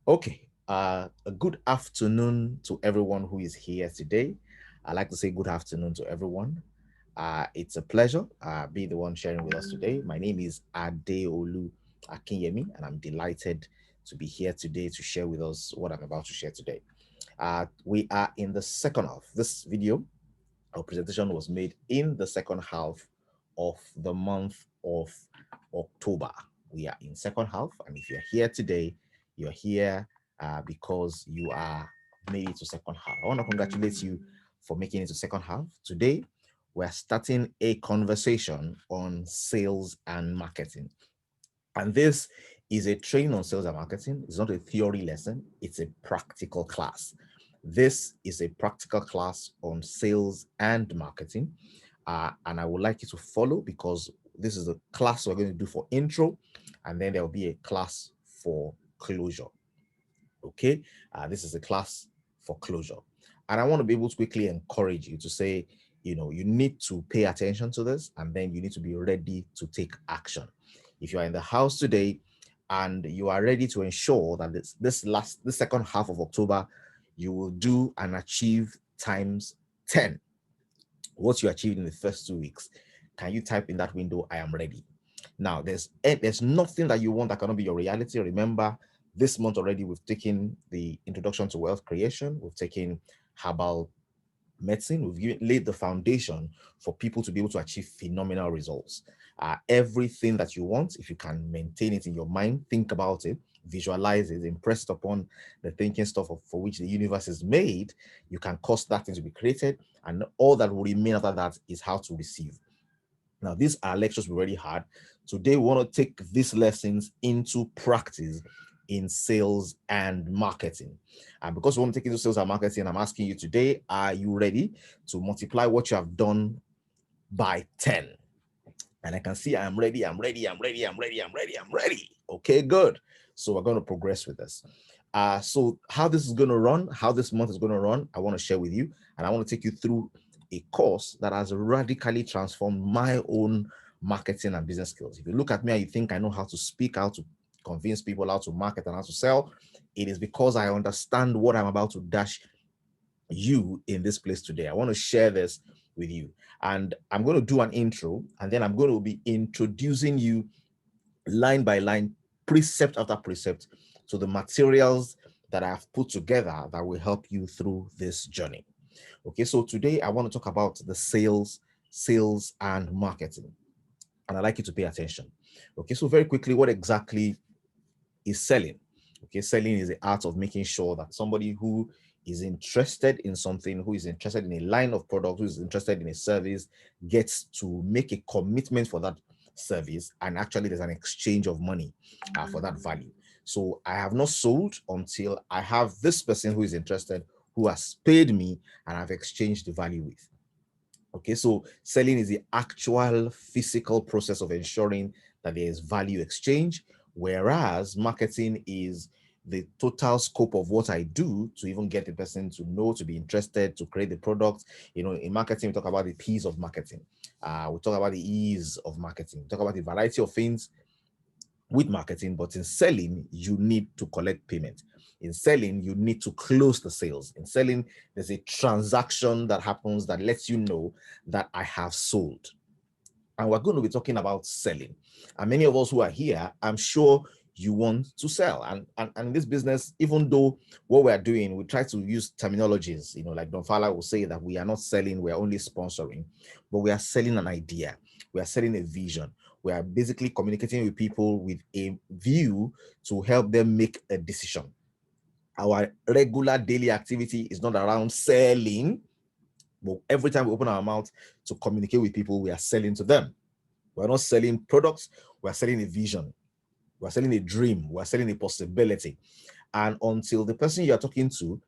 Okay, a good afternoon to everyone who is here today. I'd like to say good afternoon to everyone. It's a pleasure being the one sharing with us today. My name is Adeolu Akinyemi, and I'm delighted to be here today to share with us what I'm about to share today. We are in the second half. This video, our presentation was made in the second half of the month of October. We are in second half, and if you're here today, you're here because you are made it to second half. I want to congratulate you for making it to second half. Today, we're starting a conversation on sales and marketing. And this is a training on sales and marketing. It's not a theory lesson, it's a practical class. This is a practical class on sales and marketing. And I would like you to follow because this is a class we're going to do for intro, and then there will be a class for closure. Okay, this is a class for closure. And I want to be able to quickly encourage you to say, you need to pay attention to this, and then you need to be ready to take action. If you are in the house today and you are ready to ensure that this second half of October, you will do and achieve times 10 what you achieved in the first 2 weeks. Can you type in that window, I am ready? Now, there's nothing that you want that cannot be your reality. Remember, this month already, we've taken the introduction to wealth creation. We've taken herbal medicine. Laid the foundation for people to be able to achieve phenomenal results. Everything that you want, if you can maintain it in your mind, think about it, visualize it, impress it upon the thinking stuff for which the universe is made, you can cause that thing to be created. And all that will remain after that is how to receive. Now, these are lectures we already had. Today, we want to take these lessons into practice in sales and marketing. And because we want to take into sales and marketing, I'm asking you today, are you ready to multiply what you have done by 10? And I can see I'm ready, I'm ready, I'm ready, I'm ready, I'm ready, I'm ready. Okay, good. So we're going to progress with this. So how this is going to run, how this month is going to run, I want to share with you. And I want to take you through a course that has radically transformed my own marketing and business skills. If you look at me and you think I know how to speak, how to convince people, how to market, and how to sell, it is because I understand what I'm about to dash you in this place today. I want to share this with you. And I'm going to do an intro, and then I'm going to be introducing you line by line, precept after precept, to the materials that I have put together that will help you through this journey. Okay, so today I want to talk about the sales and marketing. And I'd like you to pay attention. Okay, so very quickly, what exactly is selling? Okay, selling is the art of making sure that somebody who is interested in something, who is interested in a line of product, who is interested in a service, gets to make a commitment for that service, and actually there's an exchange of money for that value. So I have not sold until I have this person who is interested, who has paid me, and I've exchanged the value with. Okay, so selling is the actual physical process of ensuring that there is value exchange, whereas marketing is the total scope of what I do to even get the person to know, to be interested, to create the product. In marketing, we talk about the P's of marketing. We talk about the E's of marketing. We talk about the variety of things with marketing, but in selling, you need to collect payment. In selling, you need to close the sales. In selling, there's a transaction that happens that lets you know that I have sold. And we're going to be talking about selling. And many of us who are here, I'm sure you want to sell. And in this business, even though what we're doing, we try to use terminologies, like Don Fala will say that we are not selling, we're only sponsoring, but we are selling an idea. We are selling a vision. We are basically communicating with people with a view to help them make a decision. Our regular daily activity is not around selling, but every time we open our mouth to communicate with people, we are selling to them. We're not selling products, we're selling a vision, we're selling a dream, we're selling a possibility. And until the person you're talking to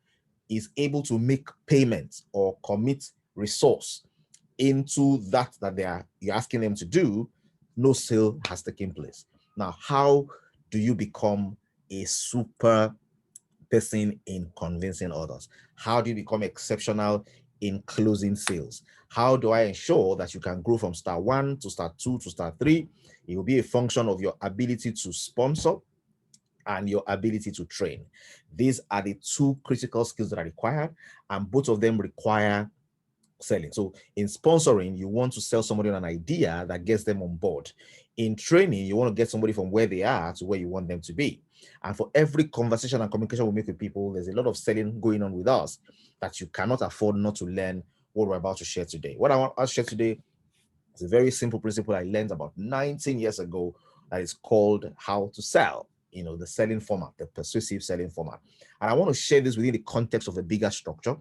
is able to make payments or commit resource into that you're asking them to do, no sale has taken place. Now, how do you become a super person in convincing others? How do you become exceptional in closing sales? How do I ensure that you can grow from star 1 to star 2 to star 3? It will be a function of your ability to sponsor and your ability to train. These are the two critical skills that are required, and both of them require selling. So in sponsoring, you want to sell somebody on an idea that gets them on board. In training, you want to get somebody from where they are to where you want them to be. And for every conversation and communication we make with people, there's a lot of selling going on with us that you cannot afford not to learn what we're about to share today. What I want to share today is a very simple principle I learned about 19 years ago that is called how to sell, the selling format, the persuasive selling format. And I want to share this within the context of a bigger structure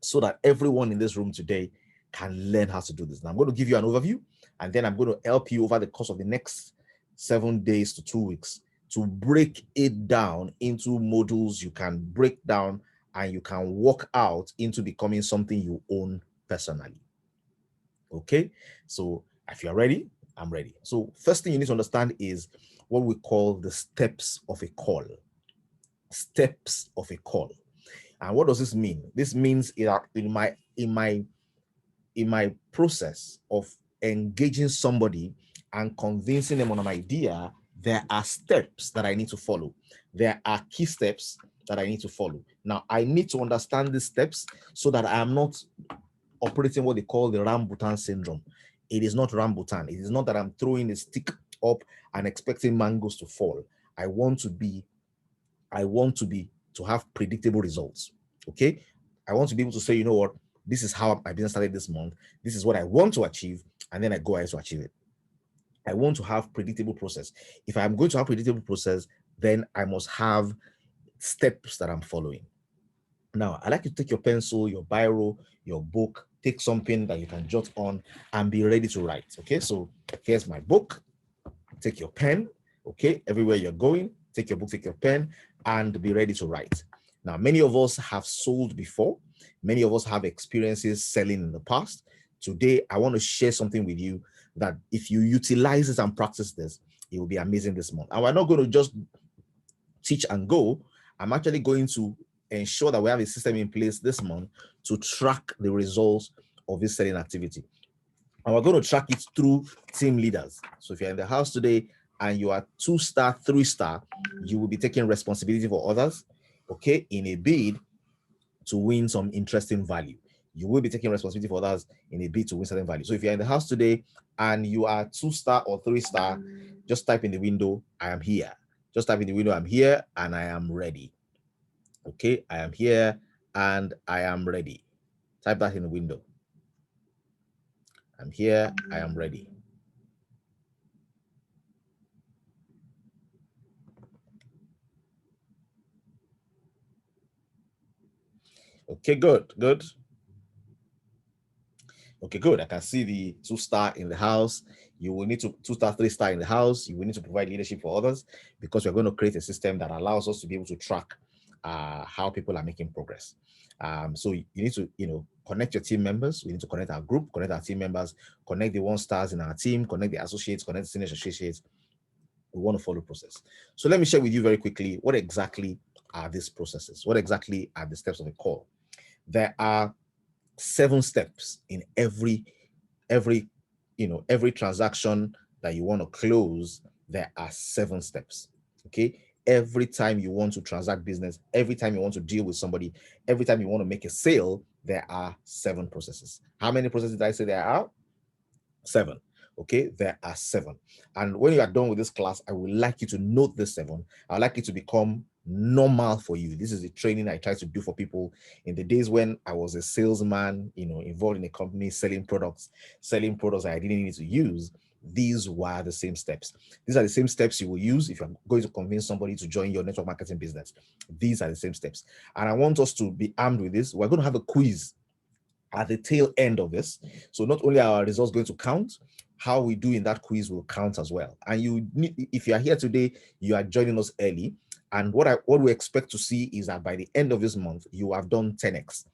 so that everyone in this room today can learn how to do this. Now, I'm going to give you an overview, and then I'm going to help you over the course of the next 7 days to 2 weeks to break it down into modules you can break down and you can work out into becoming something you own personally. Okay, so if you're ready, I'm ready. So first thing you need to understand is what we call the steps of a call. Steps of a call. And what does this mean? This means in my process of engaging somebody and convincing them on an idea, there are steps that I need to follow. There are key steps that I need to follow. Now, I need to understand these steps so that I am not operating what they call the rambutan syndrome. It is not rambutan. It is not that I'm throwing a stick up and expecting mangoes to fall. I want to have predictable results. Okay. I want to be able to say, you know what, this is how my business started this month. This is what I want to achieve. And then I go ahead to achieve it. I want to have predictable process. If I'm going to have predictable process, then I must have steps that I'm following. Now, I like you to take your pencil, your biro, your book, take something that you can jot on and be ready to write. Okay, so here's my book. Take your pen. Okay, everywhere you're going, take your book, take your pen, and be ready to write. Now, many of us have sold before. Many of us have experiences selling in the past. Today, I want to share something with you that if you utilize this and practice this, it will be amazing this month. And we're not going to just teach and go. I'm actually going to ensure that we have a system in place this month to track the results of this selling activity. And we're going to track it through team leaders. So if you're in the house today and you are 2-star, 3-star, you will be taking responsibility for others, okay, in a bid to win some interesting value. You will be taking responsibility for others in a bid to win certain value. So if you're in the house today and you are 2-star or 3-star, just type in the window, I am here. Just type in the window, I'm here and I am ready. Okay, I am here and I am ready. Type that in the window. I'm here, I am ready. Okay, good. Okay, good. I can see the 2-star in the house. You will need to 2-star, 3-star in the house. You will need to provide leadership for others because we're going to create a system that allows us to be able to track how people are making progress. So you need to, connect your team members. We need to connect our group, connect our team members, connect the 1-stars in our team, connect the associates, connect the senior associates. We want to follow process. So let me share with you very quickly what exactly are these processes? What exactly are the steps of a call? There are 7 steps in every transaction that you want to close. There are 7 steps. Okay, every time you want to transact business, every time you want to deal with somebody, every time you want to make a sale, there are 7 processes. How many processes did I say there are? 7. Okay, there are 7. And when you are done with this class, I would like you to note the 7. I'd like it to become normal for you. This is the training I try to do for people in the days when I was a salesman, involved in a company selling products I didn't need to use. These were the same steps. These are the same steps you will use if you're going to convince somebody to join your network marketing business. These are the same steps. And I want us to be armed with this. We're going to have a quiz at the tail end of this. So not only are our results going to count, how we do in that quiz will count as well. And if you are here today, you are joining us early. And what we expect to see is that by the end of this month, you have done 10x.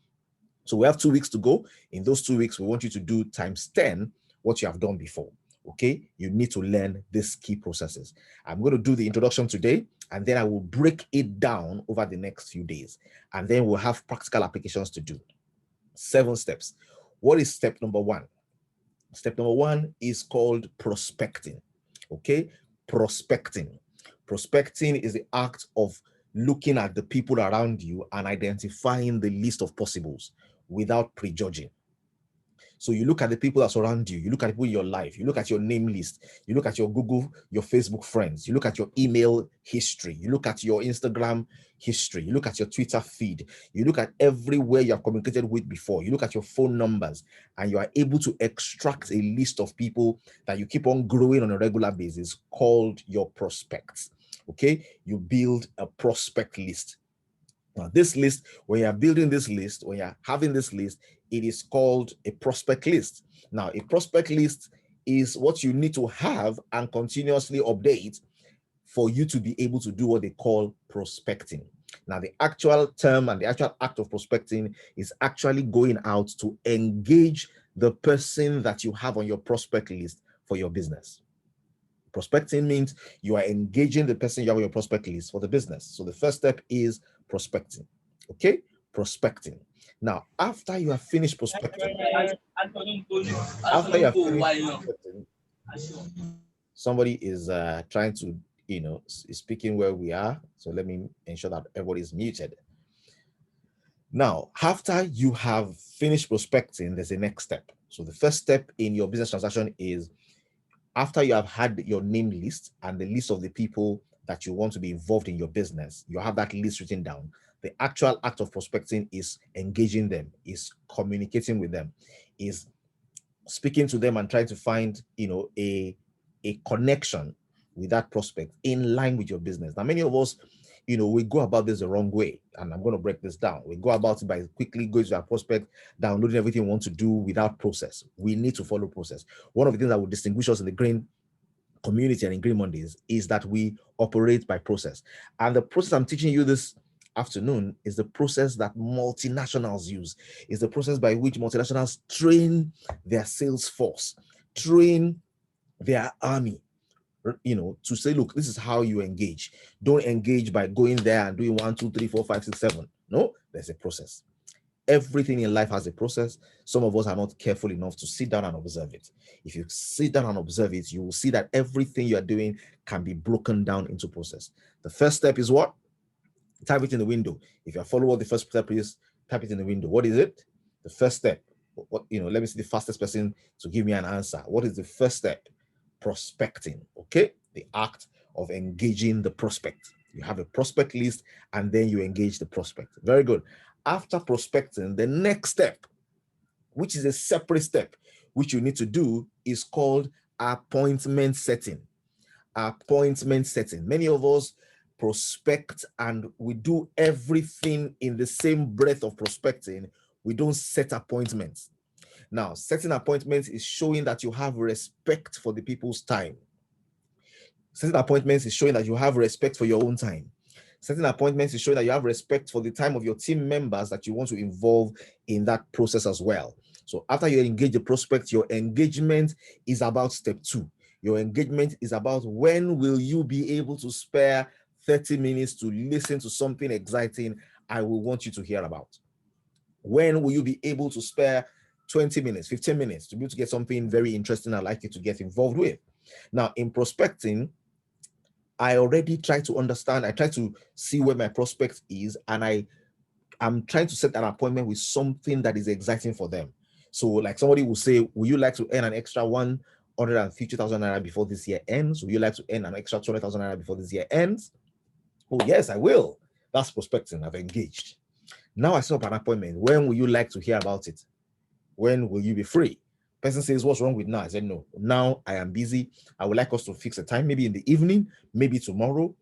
So we have 2 weeks to go. In those 2 weeks, we want you to do times 10 what you have done before. Okay, you need to learn these key processes. I'm going to do the introduction today, and then I will break it down over the next few days. And then we'll have practical applications to do. 7 steps. What is step number 1? Step number 1 is called prospecting. Okay, prospecting. Prospecting is the act of looking at the people around you and identifying the list of possibles without prejudging. So you look at the people that surround you, you look at people in your life, you look at your name list, you look at your Google, your Facebook friends, you look at your email history, you look at your Instagram history, you look at your Twitter feed, you look at everywhere you have communicated with before, you look at your phone numbers, and you are able to extract a list of people that you keep on growing on a regular basis called your prospects. Okay, you build a prospect list. Now, this list, when you're building this list, when you're having this list, it is called a prospect list. Now, a prospect list is what you need to have and continuously update for you to be able to do what they call prospecting. Now, the actual term and the actual act of prospecting is actually going out to engage the person that you have on your prospect list for your business. Prospecting means you are engaging the person you have on your prospect list for the business. So the first step is prospecting. Okay, prospecting. Now, after you have finished prospecting, somebody is trying to, speaking where we are. So let me ensure that everybody is muted. Now, after you have finished prospecting, there's a next step. So the first step in your business transaction is after you have had your name list and the list of the people that you want to be involved in your business, you have that list written down. The actual act of prospecting is engaging them, is communicating with them, is speaking to them and trying to find, a connection with that prospect in line with your business. Now, many of us, we go about this the wrong way, and I'm going to break this down. We go about it by quickly going to our prospect, downloading everything we want to do without process. We need to follow process. One of the things that will distinguish us in the green community and in Green Mondays is that we operate by process. And the process I'm teaching you this afternoon is the process that multinationals use, is the process by which multinationals train their sales force, train their army, to say, look, this is how you engage. Don't engage by going there and doing 1, 2, 3, 4, 5, 6, 7. No, there's a process. Everything in life has a process. Some of us are not careful enough to sit down and observe it. If you sit down and observe it, you will see that everything you are doing can be broken down into process. The first step is what? Type it in the window. If you follow what the first step is, type it in the window. What is it? The first step. Let me see the fastest person to give me an answer. What is the first step? Prospecting. Okay, the act of engaging the prospect. You have a prospect list and then you engage the prospect. Very good. After prospecting, the next step, which is a separate step, which you need to do, is called appointment setting. Appointment setting. Many of us prospect and we do everything in the same breath of prospecting. We don't set appointments. Now, setting appointments is showing that you have respect for the people's time. Setting appointments is showing that you have respect for your own time. Setting appointments is showing that you have respect for the time of your team members that you want to involve in that process as well. So after you engage the prospect, your engagement is about step 2. Your engagement is about when will you be able to spare 30 minutes to listen to something exciting I will want you to hear about. When will you be able to spare 20 minutes, 15 minutes to be able to get something very interesting I'd like you to get involved with? Now, in prospecting, I already try to understand, I try to see where my prospect is, and I'm trying to set an appointment with something that is exciting for them. So like somebody will say, will you like to earn an extra 150,000 naira before this year ends? Will you like to earn an extra 200,000 naira before this year ends? Oh, yes, I will. That's prospecting. I've engaged. Now I set up an appointment. When will you like to hear about it? When will you be free? Person says, what's wrong with now? I said, no, now I am busy. I would like us to fix a time, maybe in the evening, maybe tomorrow.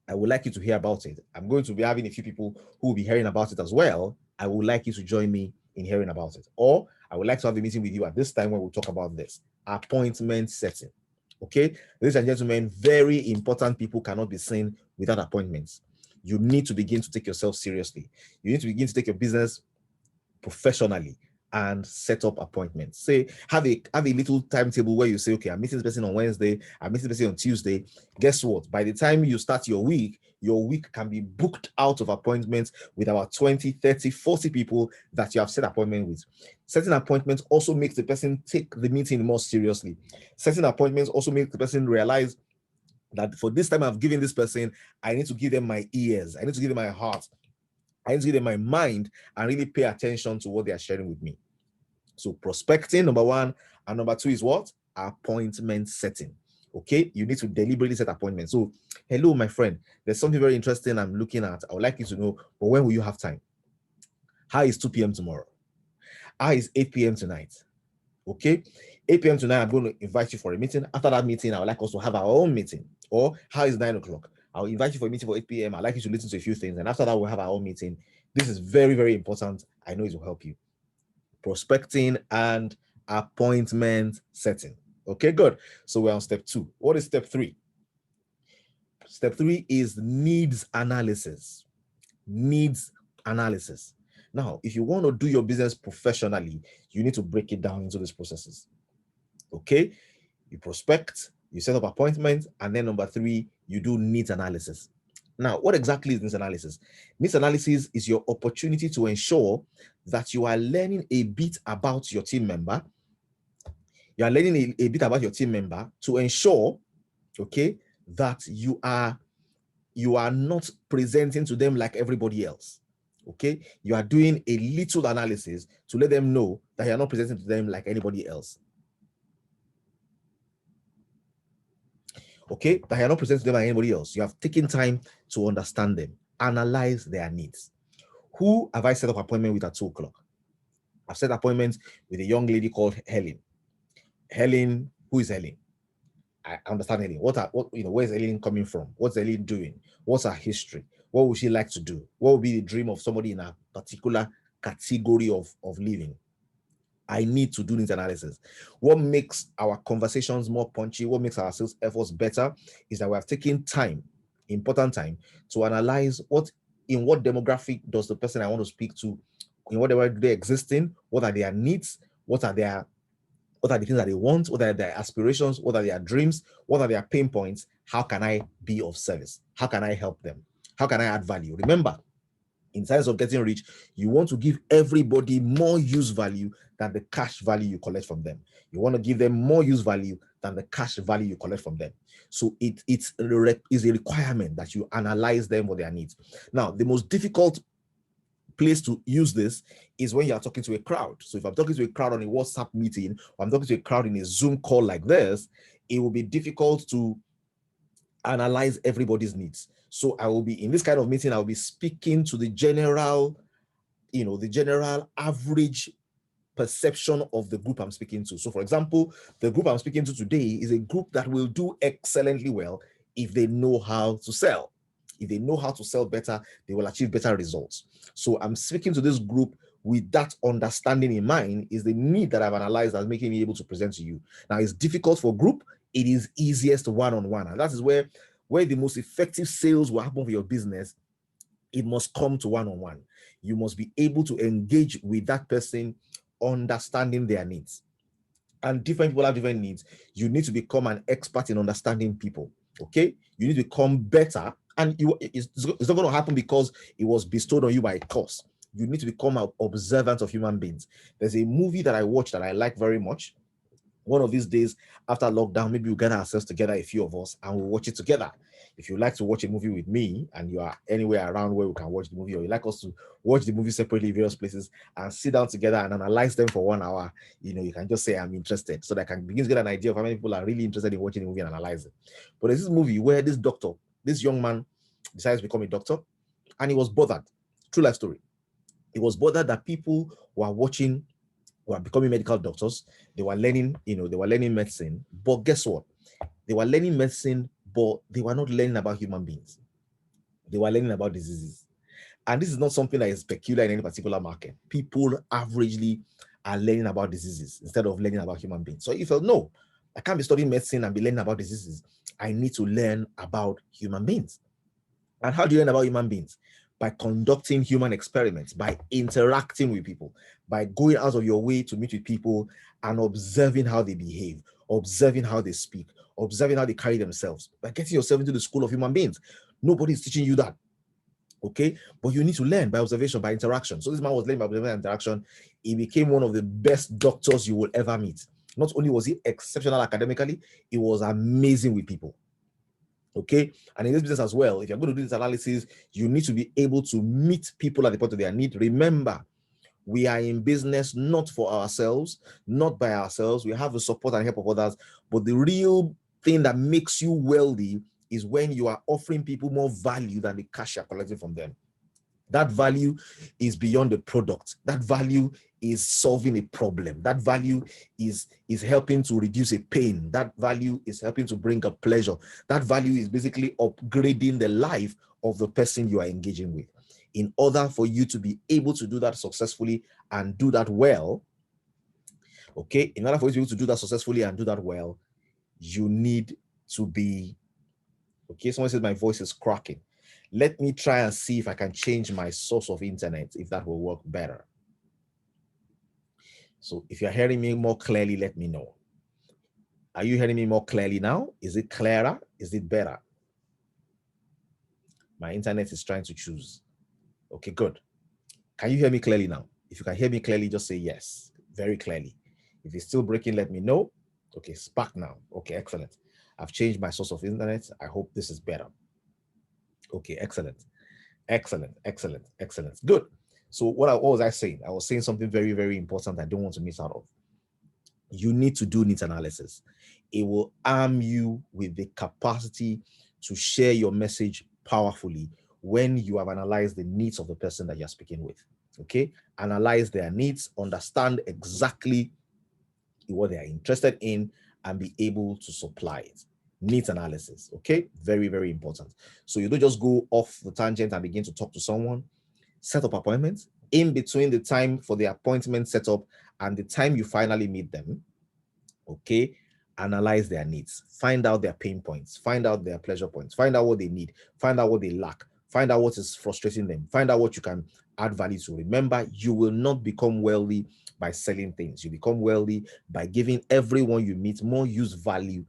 I would like you to hear about it. I'm going to be having a few people who will be hearing about it as well. I would like you to join me in hearing about it. Or I would like to have a meeting with you at this time when we'll talk about this. Appointment setting. Okay, ladies and gentlemen, very important people cannot be seen without appointments. You need to begin to take yourself seriously. You need to begin to take your business professionally and set up appointments. Say, have a little timetable where you say, okay, I'm meeting this person on Wednesday, I'm meeting this person on Tuesday. Guess what? By the time you start your week can be booked out of appointments with about 20, 30, 40 people that you have set appointment with. Setting appointments also makes the person take the meeting more seriously. Setting appointments also makes the person realize that for this time I've given this person, I need to give them my ears, I need to give them my heart, I need to give them my mind, and really pay attention to what they are sharing with me. So prospecting, number one, and number two is what? Appointment setting. Okay, you need to deliberately set appointments. So, hello, my friend, there's something very interesting I'm looking at. I would like you to know, but when will you have time? How is 2 p.m. tomorrow? How is 8 p.m. tonight? Okay, 8 p.m. tonight, I'm going to invite you for a meeting. After that meeting, I would like us to have our own meeting. Or how is 9 o'clock? I'll invite you for a meeting for 8 p.m. I'd like you to listen to a few things. And after that, we'll have our own meeting. This is very, very important. I know it will help you. Prospecting and appointment setting. Okay, good. So we're on step 2. What is step 3? Step 3 is needs analysis. Needs analysis. Now, if you want to do your business professionally, you need to break it down into these processes. Okay, you prospect, you set up appointments, and then number 3, you do needs analysis. Now, what exactly is needs analysis? Needs analysis is your opportunity to ensure that you are learning a bit about your team member. You are learning a bit about your team member to ensure, okay, that you are not presenting to them like everybody else. Okay, you are doing a little analysis to let them know that you're not presenting to them like anybody else. Okay, that you're not presenting to them like anybody else. You have taken time to understand them, analyze their needs. Who have I set up appointment with at 2 o'clock? I've set appointments with a young lady called Helen. Helen, who is Helen? I understand Helen. Where's Helen coming from? What's Helen doing? What's her history? What would she like to do? What would be the dream of somebody in a particular category of living? I need to do this analysis. What makes our conversations more punchy, what makes our sales efforts better is that we have taken time, important time, to analyze in what demographic does the person I want to speak to, in what do they exist in, what are their needs, what are the things that they want, what are their aspirations, what are their dreams, what are their pain points, how can I be of service, how can I help them, how can I add value? Remember, in terms of getting rich, you want to give everybody more use value than the cash value you collect from them. You want to give them more use value than the cash value you collect from them. So it's a requirement that you analyze them for their needs. Now, the most difficult place to use this is when you are talking to a crowd. So if I'm talking to a crowd on a WhatsApp meeting, or I'm talking to a crowd in a Zoom call like this, it will be difficult to analyze everybody's needs. So I will be in this kind of meeting, I'll be speaking to the general average perception of the group I'm speaking to. So for example, the group I'm speaking to today is a group that will do excellently well if they know how to sell. If they know how to sell better, they will achieve better results. So I'm speaking to this group with that understanding in mind, is the need that I've analyzed that's making me able to present to you. Now, it's difficult for group, it is easiest one-on-one. And that is where the most effective sales will happen for your business. It must come to one-on-one. You must be able to engage with that person, understanding their needs. And different people have different needs. You need to become an expert in understanding people. Okay, you need to become better, and it's not going to happen because it was bestowed on you by a course. You need to become an observant of human beings. There's a movie that I watched that I like very much. One of these days after lockdown, maybe we'll get ourselves together, a few of us, and we'll watch it together. If you like to watch a movie with me and you are anywhere around where we can watch the movie, or you like us to watch the movie separately in various places and sit down together and analyze them for 1 hour, you can just say, I'm interested, so that I can begin to get an idea of how many people are really interested in watching the movie and analyze it. But there's this movie where this young man decides to become a doctor, and he was bothered. True life story. He was bothered that people were watching, were becoming medical doctors. They were learning, medicine. But guess what? They were learning medicine, but they were not learning about human beings. They were learning about diseases. And this is not something that is peculiar in any particular market. People averagely are learning about diseases instead of learning about human beings. So you felt, no, I can't be studying medicine and be learning about diseases. I need to learn about human beings. And how do you learn about human beings? By conducting human experiments, by interacting with people, by going out of your way to meet with people and observing how they behave, observing how they speak, observing how they carry themselves, by getting yourself into the school of human beings. Nobody is teaching you that. Okay, but you need to learn by observation, by interaction. So this man was learning by observation and interaction. He became one of the best doctors you will ever meet. Not only was he exceptional academically, he was amazing with people. Okay, and in this business as well, if you're going to do this analysis, you need to be able to meet people at the point of their need. Remember, we are in business not for ourselves, not by ourselves. We have the support and help of others, but the real thing that makes you wealthy is when you are offering people more value than the cash you're collecting from them. That value is beyond the product. That value is solving a problem. That value is helping to reduce a pain. That value is helping to bring a pleasure. That value is basically upgrading the life of the person you are engaging with. In order for you to be able to do that successfully and do that well, okay, in order for you to be able to do that successfully and do that well, you need to be, okay, someone says my voice is cracking. Let me try and see if I can change my source of internet, if that will work better. So if you're hearing me more clearly, let me know. Are you hearing me more clearly now? Is it clearer? Is it better? My internet is trying to choose. Okay, good. Can you hear me clearly now? If you can hear me clearly, just say yes, very clearly. If it's still breaking, let me know. Okay, it's back now. Okay, excellent. I've changed my source of internet. I hope this is better. Okay, excellent. Excellent, excellent, excellent. Good. So what was I saying? I was saying something very, very important I don't want to miss out of. You need to do needs analysis. It will arm you with the capacity to share your message powerfully when you have analyzed the needs of the person that you're speaking with. Okay, analyze their needs, understand exactly what they are interested in, and be able to supply it. Needs analysis. Okay, very, very important. So you don't just go off the tangent and begin to talk to someone. Set up appointments. In between the time for the appointment setup and the time you finally meet them, okay, analyze their needs, find out their pain points, find out their pleasure points, find out what they need, find out what they lack, find out what is frustrating them, find out what you can add value to. Remember, you will not become wealthy by selling things. You become wealthy by giving everyone you meet more use value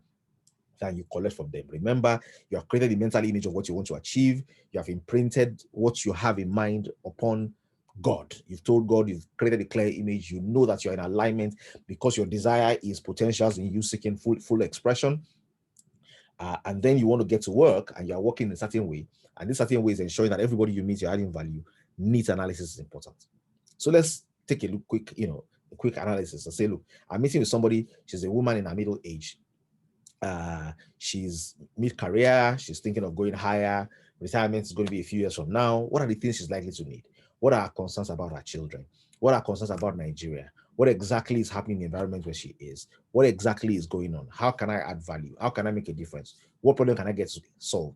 than you collect from them. Remember, you have created the mental image of what you want to achieve. You have imprinted what you have in mind upon God. You've told God, you've created a clear image. You know that you're in alignment because your desire is potentials in you seeking full expression. And then you want to get to work and you're working in a certain way. And this certain way is ensuring that everybody you meet, you're adding value. Needs analysis is important. So let's take a look quick, a quick analysis and say, look, I'm meeting with somebody. She's a woman in her middle age. She's mid-career, she's thinking of going higher, retirement is going to be a few years from now. What are the things she's likely to need? What are her concerns about her children? What are concerns about Nigeria? What exactly is happening in the environment where she is? What exactly is going on? How can I add value? How can I make a difference? What problem can I get to solve?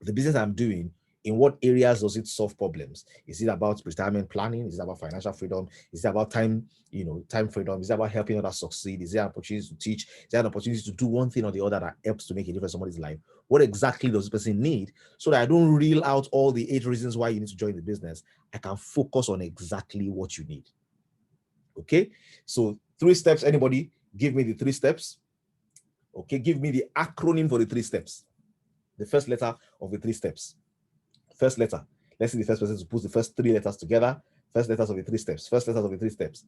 The business I'm doing, in what areas does it solve problems? Is it about retirement planning? Is it about financial freedom? Is it about time freedom? Is it about helping others succeed? Is there an opportunity to teach? Is there an opportunity to do one thing or the other that helps to make a difference in somebody's life? What exactly does this person need so that I don't reel out all the 8 reasons why you need to join the business? I can focus on exactly what you need. Okay, so 3 steps. Anybody give me the 3 steps? Okay, give me the acronym for the 3 steps. The first letter of the 3 steps. First letter. Let's see the first person to put the first 3 letters together. First letters of the 3 steps. First letters of the 3 steps.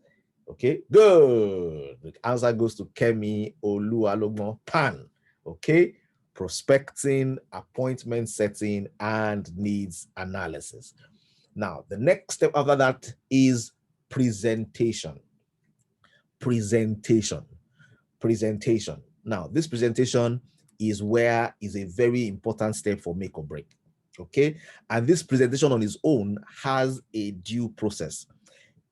Okay, good. The answer goes to Kemi Oluwalogmo Pan. Okay, prospecting, appointment setting, and needs analysis. Now, the next step after that is presentation. Presentation. Now, this presentation is a very important step for make or break. Okay, and this presentation on its own has a due process.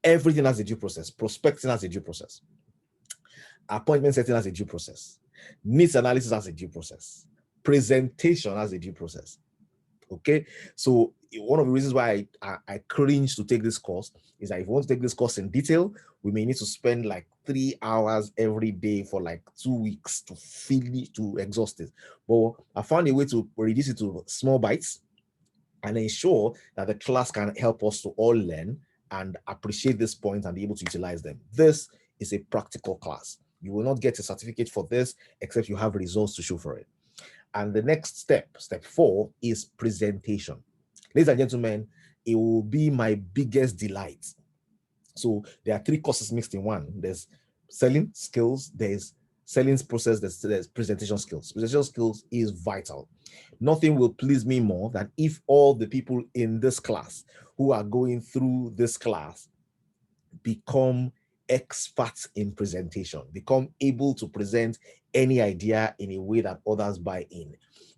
Everything has a due process. Prospecting has a due process. Appointment setting has a due process. Needs analysis has a due process. Presentation has a due process. Okay, so one of the reasons why I cringe to take this course is that if you want to take this course in detail, we may need to spend like 3 hours every day for like 2 weeks to finish, to exhaust it. But I found a way to reduce it to small bites and ensure that the class can help us to all learn and appreciate this point and be able to utilize them. This is a practical class. You will not get a certificate for this except you have results to show for it. And the next step, step 4, is presentation. Ladies and gentlemen, it will be my biggest delight. So there are 3 courses mixed in one. There's selling skills, there's selling process, there's presentation skills. Presentation skills is vital. Nothing will please me more than if all the people in this class who are going through this class become experts in presentation, become able to present any idea in a way that others buy in,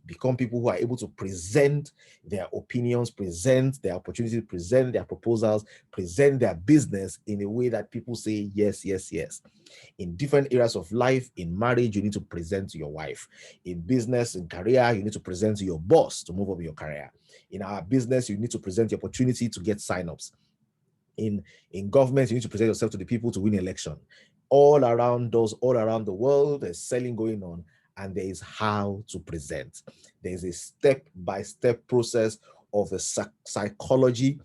become people who are able to present their opinions, present their opportunities, present their proposals, present their business in a way that people say, yes, yes, yes. In different areas of life, in marriage, you need to present to your wife. In business, in career, you need to present to your boss to move up your career. In our business, you need to present the opportunity to get signups. In government, you need to present yourself to the people to win election. All around us, all around the world, there's selling going on, and there is how to present. There's a step-by-step process of the psychology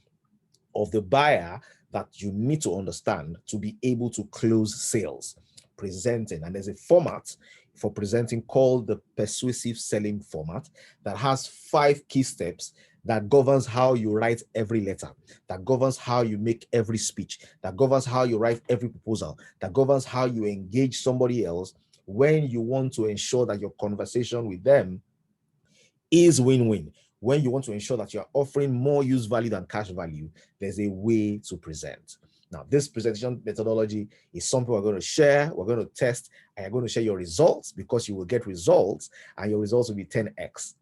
of the buyer that you need to understand to be able to close sales. Presenting, and there's a format for presenting called the persuasive selling format that has 5 key steps that governs how you write every letter, that governs how you make every speech, that governs how you write every proposal, that governs how you engage somebody else when you want to ensure that your conversation with them is win-win. When you want to ensure that you're offering more use value than cash value, there's a way to present. Now, this presentation methodology is something we're going to share, we're going to test, and you're going to share your results, because you will get results, and your results will be 10x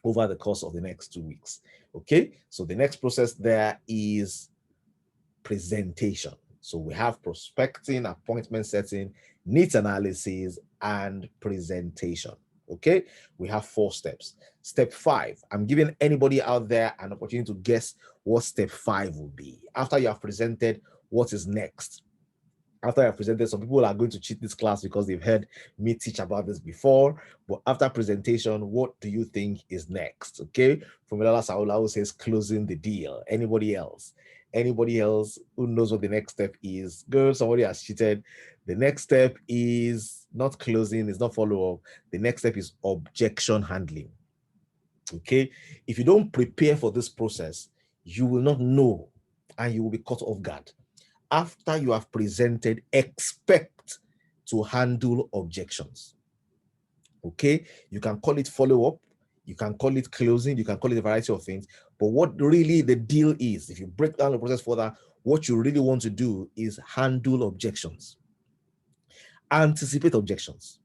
over the course of the next 2 weeks. Okay, so the next process there is presentation. So we have prospecting, appointment setting, needs analysis, and presentation. Okay, we have 4 steps. Step 5, I'm giving anybody out there an opportunity to guess what step 5 will be. After you have presented, what is next? After I presented, some people are going to cheat this class because they've heard me teach about this before. But after presentation, what do you think is next? Okay, Fumilala Saulawu says closing the deal. Anybody else? Anybody else who knows what the next step is? Good, somebody has cheated. The next step is not closing, it's not follow-up. The next step is objection handling. Okay, if you don't prepare for this process, you will not know, and you will be caught off guard. After you have presented, expect to handle objections. Okay, you can call it follow-up, you can call it closing, you can call it a variety of things, but what really the deal is, if you break down the process further, what you really want to do is handle objections, anticipate objections,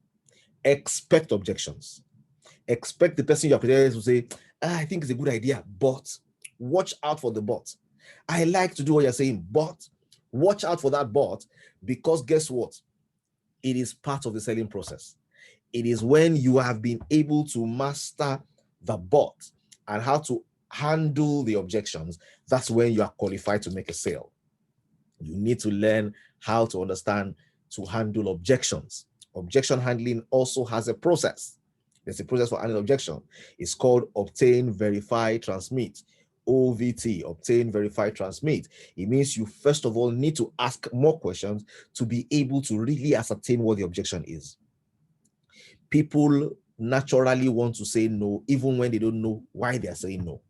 expect objections. Expect the person you're presenting to say, I think it's a good idea, but watch out for the but. I like to do what you're saying, but watch out for that but, because guess what? It is part of the selling process. It is when you have been able to master the but and how to handle the objections, that's when you are qualified to make a sale. You need to learn how to understand to handle objections. Objection handling also has a process. There's a process for handling objection. It's called obtain, verify, transmit. OVT, obtain, verify, transmit. It means you first of all need to ask more questions to be able to really ascertain what the objection is. People naturally want to say no, even when they don't know why they are saying no.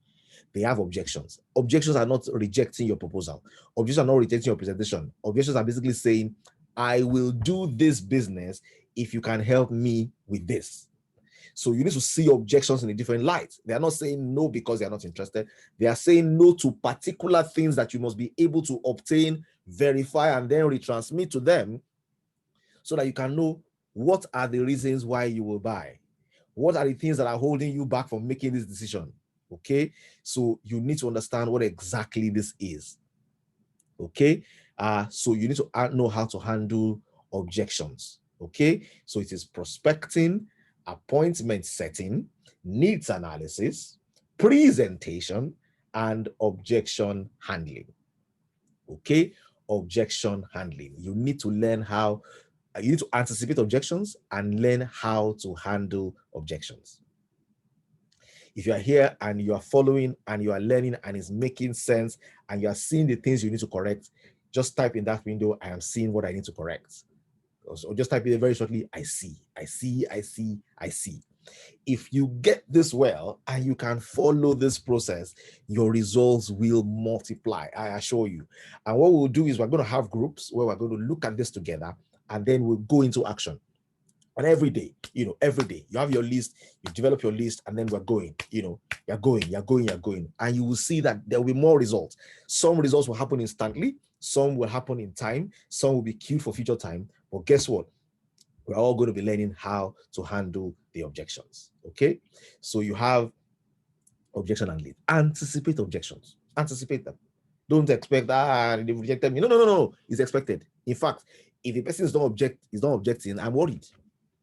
They have objections. Objections are not rejecting your proposal. Objections are not rejecting your presentation. Objections are basically saying, I will do this business if you can help me with this. So you need to see objections in a different light. They are not saying no because they are not interested. They are saying no to particular things that you must be able to obtain, verify, and then retransmit to them so that you can know what are the reasons why you will buy. What are the things that are holding you back from making this decision? Okay, so you need to understand what exactly this is. Okay, so you need to know how to handle objections. Okay, so it is prospecting, appointment setting, needs analysis, presentation, and objection handling. Okay, objection handling. You need to learn how, you need to anticipate objections and learn how to handle objections. If you are here and you are following and you are learning and it's making sense and you are seeing the things you need to correct, just type in that window, I am seeing what I need to correct. Or just type in very shortly, I see, I see, I see, I see. If you get this well and you can follow this process, your results will multiply, I assure you. And what we'll do is we're going to have groups where we're going to look at this together and then we'll go into action. And every day, every day you have your list, you develop your list, and then we're going, you're going, and you will see that there will be more results. Some results will happen instantly, some will happen in time, some will be queued for future time. But guess what? We're all going to be learning how to handle the objections. Okay, so you have objection and lead. Anticipate objections. Anticipate them. Don't expect that they rejected me. No. It's expected. In fact, if the person is not objecting, I'm worried,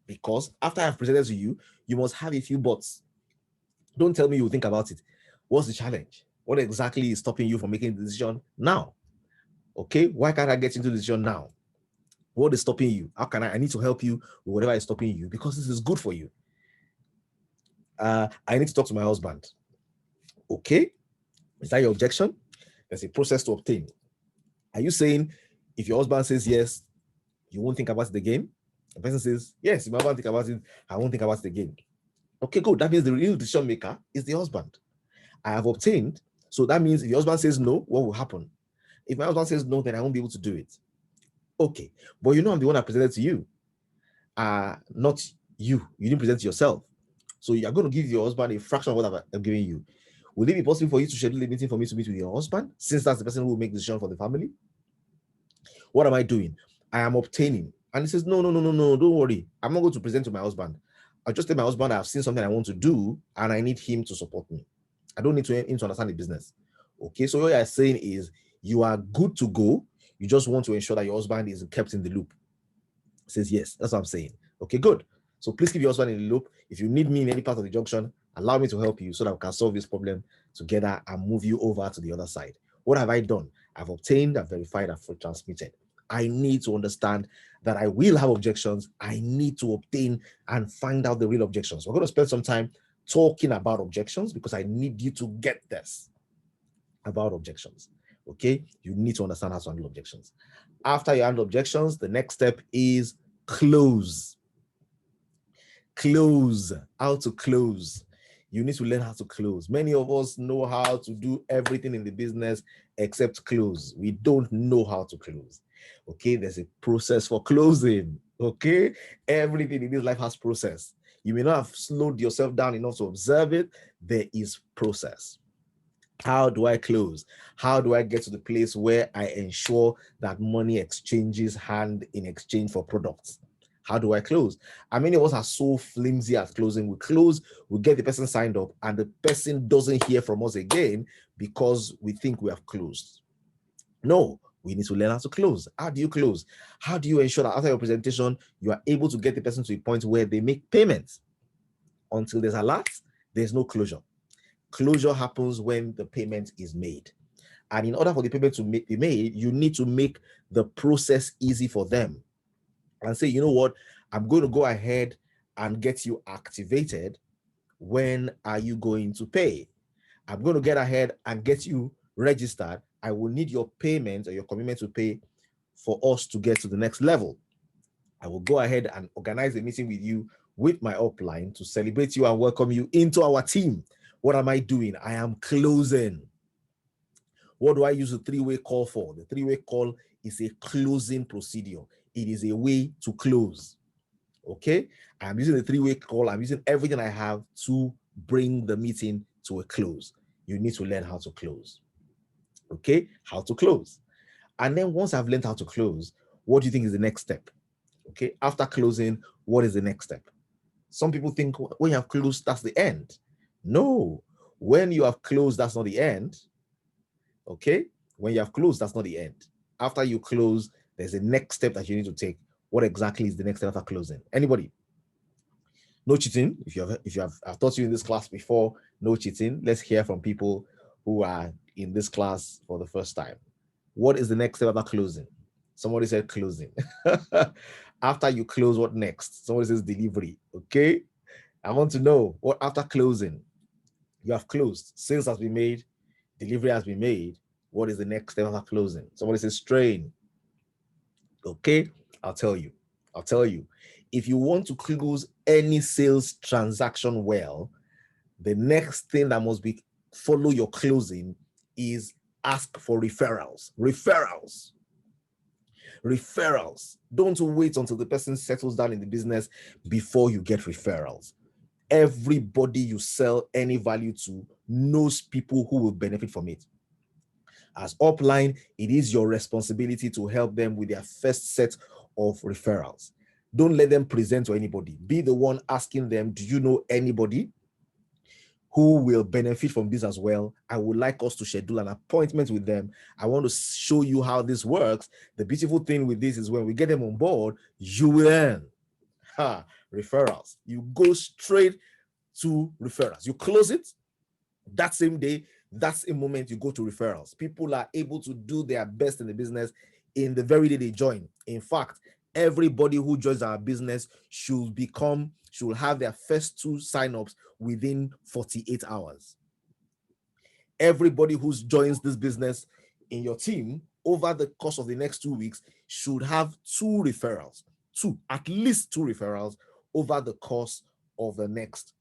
because after I've presented to you, you must have a few buts. Don't tell me you think about it. What's the challenge? What exactly is stopping you from making the decision now? Okay, why can't I get into the decision now? What is stopping you? How can I need to help you with whatever is stopping you, because this is good for you. I need to talk to my husband. Okay, is that your objection? There's a process to obtain. Are you saying if your husband says yes, you won't think about it again? The person says yes, if my husband think about it, I won't think about it again. Okay, good. That means the real decision maker is the husband. I have obtained. So that means if your husband says no, what will happen? If my husband says no, then I won't be able to do it. Okay, but I'm the one that presented to you. Not you. You didn't present to yourself. So you're going to give your husband a fraction of what I'm giving you. Will it be possible for you to schedule a meeting for me to meet with your husband, since that's the person who will make the decision for the family? What am I doing? I am obtaining. And he says, no, don't worry. I'm not going to present to my husband. I'll just tell my husband I've seen something I want to do and I need him to support me. I don't need him to understand the business. Okay, so what you're saying is you are good to go. You just want to ensure that your husband is kept in the loop. He says, yes, that's what I'm saying. Okay, good. So please keep your husband in the loop. If you need me in any part of the junction, allow me to help you so that we can solve this problem together and move you over to the other side. What have I done? I've obtained, I've verified, I've transmitted. I need to understand that I will have objections. I need to obtain and find out the real objections. We're going to spend some time talking about objections because I need you to get this about objections. Okay, you need to understand how to handle objections. After you handle objections, the next step is close. Close. How to close. You need to learn how to close. Many of us know how to do everything in the business except close. We don't know how to close. Okay, there's a process for closing. Okay, everything in this life has process. You may not have slowed yourself down enough to observe it. There is process. How do I close? How do I get to the place where I ensure that money exchanges hand in exchange for products? How do I close? And many of us are so flimsy at closing. We close, we get the person signed up, and the person doesn't hear from us again because we think we have closed. No, we need to learn how to close. How do you close? How do you ensure that after your presentation, you are able to get the person to a point where they make payments? Until there's a lot, there's no closure. Closure happens when the payment is made. And in order for the payment to be made, you need to make the process easy for them and say, you know what, I'm going to go ahead and get you activated. When are you going to pay? I'm going to get ahead and get you registered. I will need your payment or your commitment to pay for us to get to the next level. I will go ahead and organize a meeting with you with my upline to celebrate you and welcome you into our team. What am I doing? I am closing. What do I use a three-way call for? The three-way call is a closing procedure. It is a way to close. Okay? I'm using the three-way call. I'm using everything I have to bring the meeting to a close. You need to learn how to close. Okay? How to close. And then once I've learned how to close, what do you think is the next step? Okay? After closing, what is the next step? Some people think when you have closed, that's the end. No. When you have closed, that's not the end. Okay? When you have closed, that's not the end. After you close, there's a next step that you need to take. What exactly is the next step after closing? Anybody? No cheating. I've taught you in this class before, no cheating. Let's hear from people who are in this class for the first time. What is the next step after closing? Somebody said closing. After you close, what next? Somebody says delivery. Okay. I want to know what after closing. You have closed. Sales has been made. Delivery has been made. What is the next step after closing? Somebody says strain. Okay. I'll tell you. If you want to close any sales transaction well, the next thing that must be follow your closing is ask for referrals. Referrals. Referrals. Don't wait until the person settles down in the business before you get referrals. Everybody you sell any value to knows people who will benefit from it. As upline, it is your responsibility to help them with their first set of referrals. Don't let them present to anybody. Be the one asking them, do you know anybody who will benefit from this as well? I would like us to schedule an appointment with them. I want to show you how this works. The beautiful thing with this is when we get them on board, you will earn. Referrals. You go straight to referrals. You close it that same day. That's a moment you go to referrals. People are able to do their best in the business in the very day they join. In fact, everybody who joins our business should have their first 2 signups within 48 hours. Everybody who joins this business in your team over the course of the next 2 weeks should have 2 referrals, at least 2 referrals over the course of the next,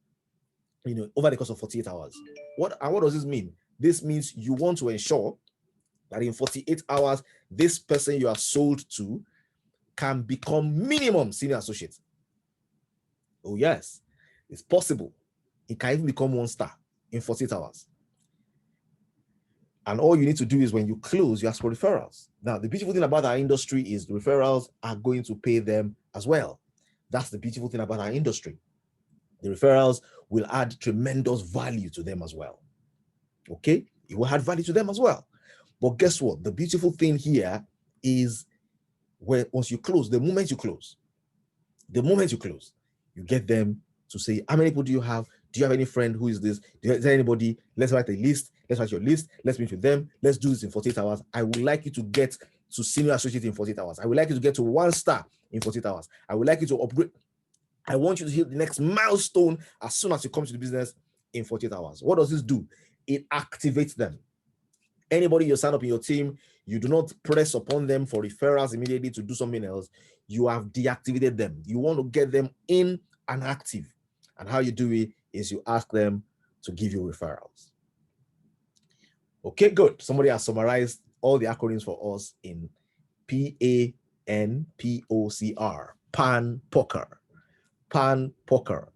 over the course of 48 hours. What does this mean? This means you want to ensure that in 48 hours, this person you are sold to can become minimum senior associate. Oh yes, it's possible. It can even become 1 star in 48 hours. And all you need to do is when you close, you ask for referrals. Now, the beautiful thing about our industry is the referrals are going to pay them as well. That's the beautiful thing about our industry. The referrals will add tremendous value to them as well. Okay? It will add value to them as well. But guess what? The beautiful thing here is once you close, the moment you close, you get them to say, how many people do you have? Do you have any friend who is this? Is there anybody? Let's write a list. Let's write your list. Let's meet with them. Let's do this in 48 hours. I would like you to get to senior associate in 48 hours. I would like you to get to 1 star in 48 hours. I would like you to upgrade. I want you to hit the next milestone as soon as you come to the business in 48 hours. What does this do? It activates them. Anybody you sign up in your team, you do not press upon them for referrals immediately to do something else. You have deactivated them. You want to get them in and active. And how you do it is you ask them to give you referrals. Okay, good. Somebody has summarized all the acronyms for us in PANPOCR. Pan Poker. Pan Poker.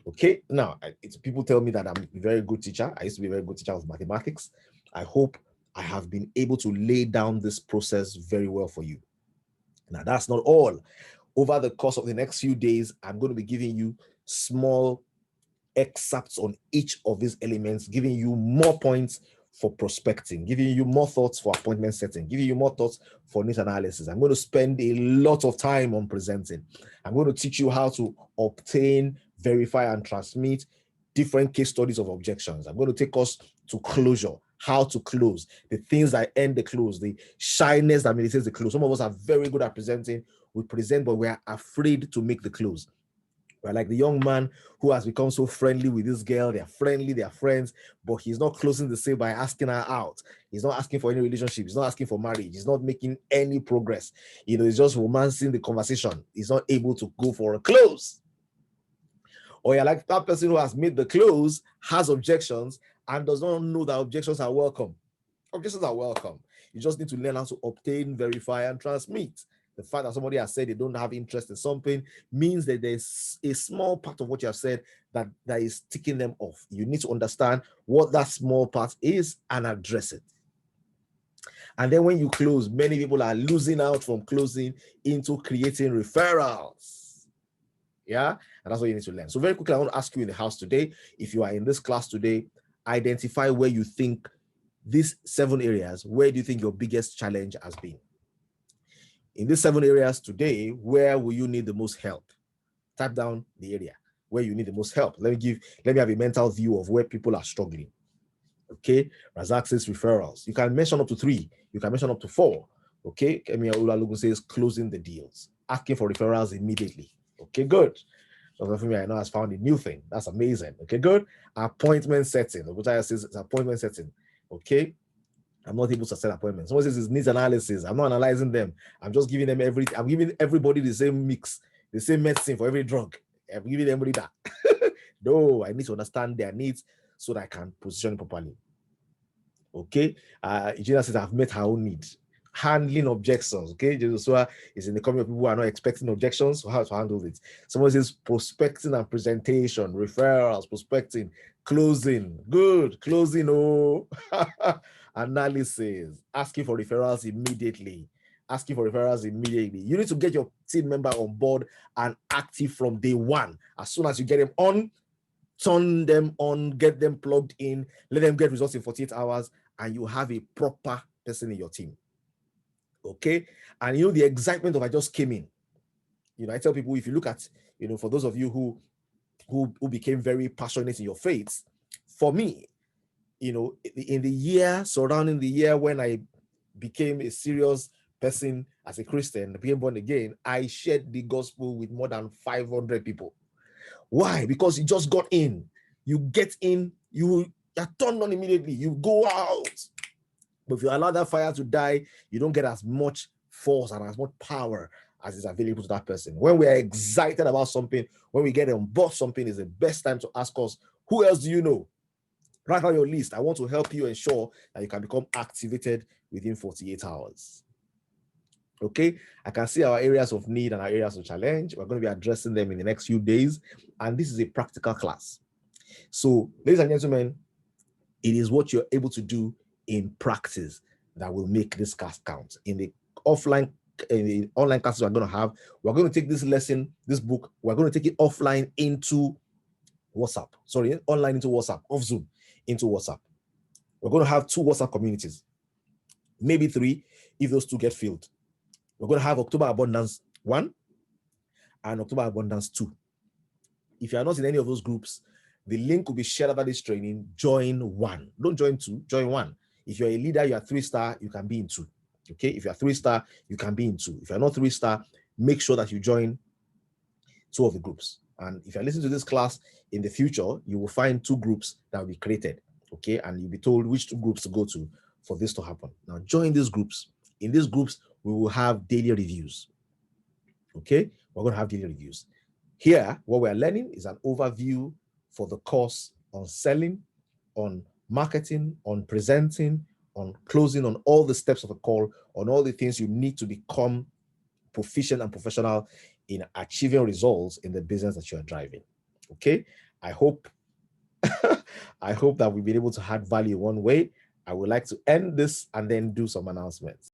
Okay, now people tell me that I'm a very good teacher. I used to be a very good teacher of mathematics. I hope I have been able to lay down this process very well for you. Now, that's not all. Over the course of the next few days, I'm going to be giving you small excerpts on each of these elements, giving you more points for prospecting, giving you more thoughts for appointment setting, giving you more thoughts for needs analysis. I'm going to spend a lot of time on presenting. I'm going to teach you how to obtain, verify, and transmit different case studies of objections. I'm going to take us to closure, how to close, the things that end the close, the shyness that militates the close. Some of us are very good at presenting. We present, but we are afraid to make the close. We're like the young man who has become so friendly with this girl. They're friendly, they're friends, but he's not closing the sale by asking her out. He's not asking for any relationship. He's not asking for marriage. He's not making any progress. He's just romancing the conversation. He's not able to go for a close. Or you're like that person who has made the close, has objections, and does not know that objections are welcome. Objections are welcome. You just need to learn how to obtain, verify, and transmit. The fact that somebody has said they don't have interest in something means that there's a small part of what you have said that is ticking them off. You need to understand what that small part is and address it. And then when you close, many people are losing out from closing into creating referrals. Yeah, and that's what you need to learn. So very quickly, I want to ask you in the house today, if you are in this class today, identify where you think these 7 areas, where do you think your biggest challenge has been? In these 7 areas today, where will you need the most help? Type down the area where you need the most help. Let me have a mental view of where people are struggling. Okay, Razak says referrals. You can mention up to 3. You can mention up to 4. Okay, Kemi Olalogun says closing the deals, asking for referrals immediately. Okay, good. So for me, I know has found a new thing. That's amazing. Okay, good. Appointment setting. Obutaya says it's appointment setting. Okay. I'm not able to set appointments. Someone says it's needs analysis. I'm not analyzing them. I'm just giving them I'm giving everybody the same mix, the same medicine for every drug. I'm giving everybody that. No, I need to understand their needs so that I can position it properly. Okay. Gina says I've met her own needs. handling objections. Okay, Joshua is in the company of people who are not expecting objections, so how to handle it. Someone says prospecting and presentation, referrals, prospecting, closing. Good, closing. Oh, analysis, asking for referrals immediately. Asking for referrals immediately. You need to get your team member on board and active from day one. As soon as you get them on, turn them on, get them plugged in, let them get results in 48 hours, and you have a proper person in your team. Okay. And you know, the excitement of I just came in. You know, I tell people, if you look at, you know, for those of you who became very passionate in your faith, for me, you know, in the year surrounding the year when I became a serious person as a Christian, became born again, I shared the gospel with more than 500 people. Why? Because you just got in. You get in, you are turned on immediately. You go out. But if you allow that fire to die, you don't get as much force and as much power as is available to that person. When we're excited about something, when we get on board something, is the best time to ask us, who else do you know? Write on your list. I want to help you ensure that you can become activated within 48 hours. Okay, I can see our areas of need and our areas of challenge. We're going to be addressing them in the next few days. And this is a practical class. So, ladies and gentlemen, it is what you're able to do in practice that will make this class count. In the online classes we're going to have, we're going to take this lesson, this book, we're going to take it offline into WhatsApp. Sorry, online into WhatsApp, off Zoom into WhatsApp. We're going to have 2 WhatsApp communities, maybe 3 if those 2 get filled. We're going to have October Abundance 1 and October Abundance 2. If you are not in any of those groups, the link will be shared after this training. Join 1. Don't join 2, join 1. If you're a leader, you are 3-star, you can be in 2. Okay, if you're 3-star, you can be in 2. If you're not 3-star, make sure that you join 2 of the groups. And if you're listening to this class in the future, you will find 2 groups that will be created. Okay, and you'll be told which 2 groups to go to for this to happen. Now, join these groups. In these groups, we will have daily reviews. Okay, we're going to have daily reviews. Here, what we're learning is an overview for the course on selling, on marketing, on presenting, on closing, on all the steps of a call, on all the things you need to become proficient and professional in achieving results in the business that you're driving. Okay, I hope I hope that we've been able to add value one way. I would like to end this and then do some announcements.